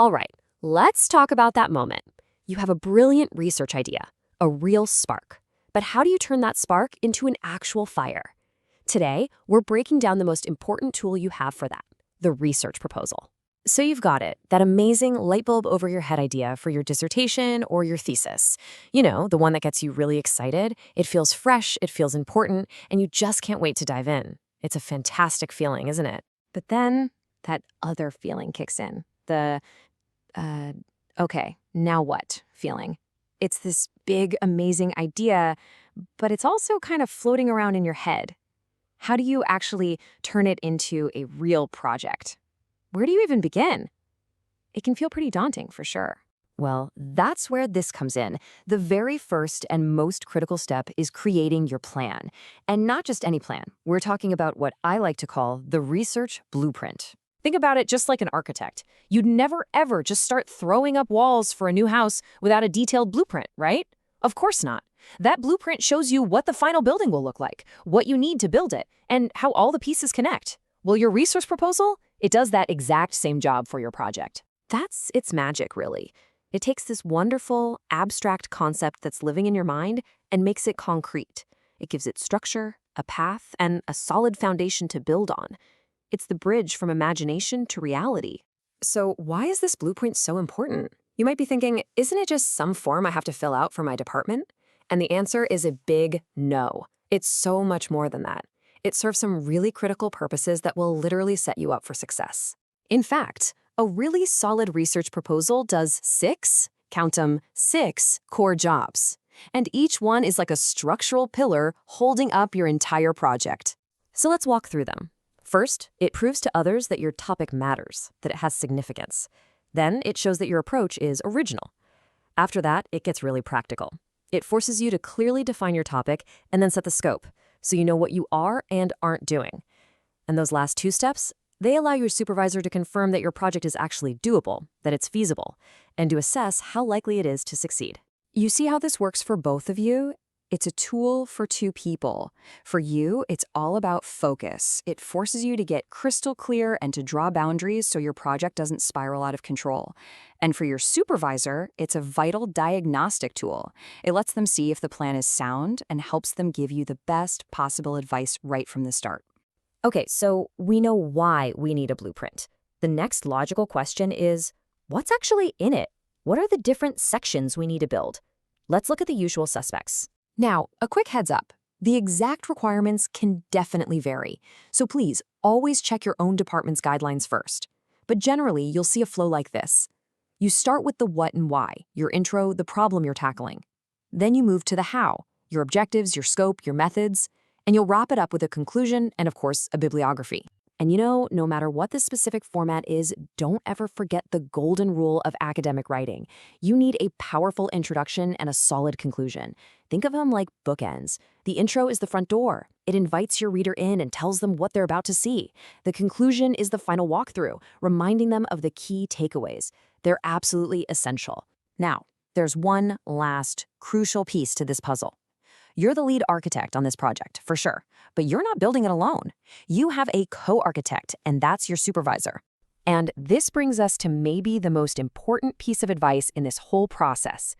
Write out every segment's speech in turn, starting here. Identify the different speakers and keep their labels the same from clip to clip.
Speaker 1: All right, let's talk about that moment. You have a brilliant research idea, a real spark. But how do you turn that spark into an actual fire? Today, we're breaking down the most important tool you have for that, the research proposal. So you've got it, that amazing light bulb over your head idea for your dissertation or your thesis. You know, the one that gets you really excited. It feels fresh, it feels important, and you just can't wait to dive in. It's a fantastic feeling, isn't it? But then that other feeling kicks in. Uh, okay, now what feeling. It's this big, amazing idea, but it's also kind of floating around in your head. How do you actually turn it into a real project? Where do you even begin? It can feel pretty daunting, for sure. Well, that's where this comes in. The very first and most critical step is creating your plan. And not just any plan. We're talking about what I like to call the research blueprint. Think about it just like an architect. You'd never, ever just start throwing up walls for a new house without a detailed blueprint, right? Of course not. That blueprint shows you what the final building will look like, what you need to build it, and how all the pieces connect. Well, your research proposal, it does that exact same job for your project. That's its magic, really. It takes this wonderful, abstract concept that's living in your mind and makes it concrete. It gives it structure, a path, and a solid foundation to build on. It's the bridge from imagination to reality. So why is this blueprint so important? You might be thinking, isn't it just some form I have to fill out for my department? And the answer is a big no. It's so much more than that. It serves some really critical purposes that will literally set you up for success. In fact, a really solid research proposal does count 'em, six core jobs. And each one is like a structural pillar holding up your entire project. So let's walk through them. First, it proves to others that your topic matters, that it has significance. Then, it shows that your approach is original. After that, it gets really practical. It forces you to clearly define your topic and then set the scope, so you know what you are and aren't doing. And those last two steps, they allow your supervisor to confirm that your project is actually doable, that it's feasible, and to assess how likely it is to succeed. You see how this works for both of you? It's a tool for two people. For you, it's all about focus. It forces you to get crystal clear and to draw boundaries so your project doesn't spiral out of control. And for your supervisor, it's a vital diagnostic tool. It lets them see if the plan is sound and helps them give you the best possible advice right from the start. Okay, so we know why we need a blueprint. The next logical question is, what's actually in it? What are the different sections we need to build? Let's look at the usual suspects. Now, a quick heads up. The exact requirements can definitely vary, so please always check your own department's guidelines first. But generally, you'll see a flow like this. You start with the what and why, your intro, the problem you're tackling. Then you move to the how, your objectives, your scope, your methods, and you'll wrap it up with a conclusion and, of course, a bibliography. And you know, no matter what the specific format is, don't ever forget the golden rule of academic writing. You need a powerful introduction and a solid conclusion. Think of them like bookends. The intro is the front door. It invites your reader in and tells them what they're about to see. The conclusion is the final walkthrough, reminding them of the key takeaways. They're absolutely essential. Now, there's one last crucial piece to this puzzle. You're the lead architect on this project, for sure, but you're not building it alone. You have a co-architect, and that's your supervisor. And this brings us to maybe the most important piece of advice in this whole process.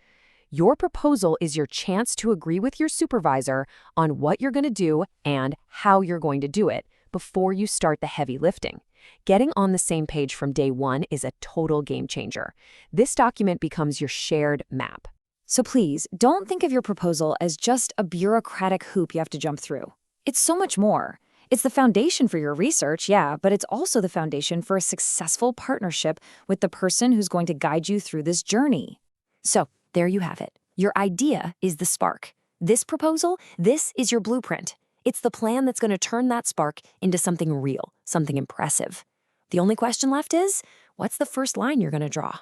Speaker 1: Your proposal is your chance to agree with your supervisor on what you're going to do and how you're going to do it before you start the heavy lifting. Getting on the same page from day one is a total game changer. This document becomes your shared map. So please, don't think of your proposal as just a bureaucratic hoop you have to jump through. It's so much more. It's the foundation for your research, yeah, but it's also the foundation for a successful partnership with the person who's going to guide you through this journey. So, there you have it. Your idea is the spark. This proposal, this is your blueprint. It's the plan that's going to turn that spark into something real, something impressive. The only question left is, what's the first line you're going to draw?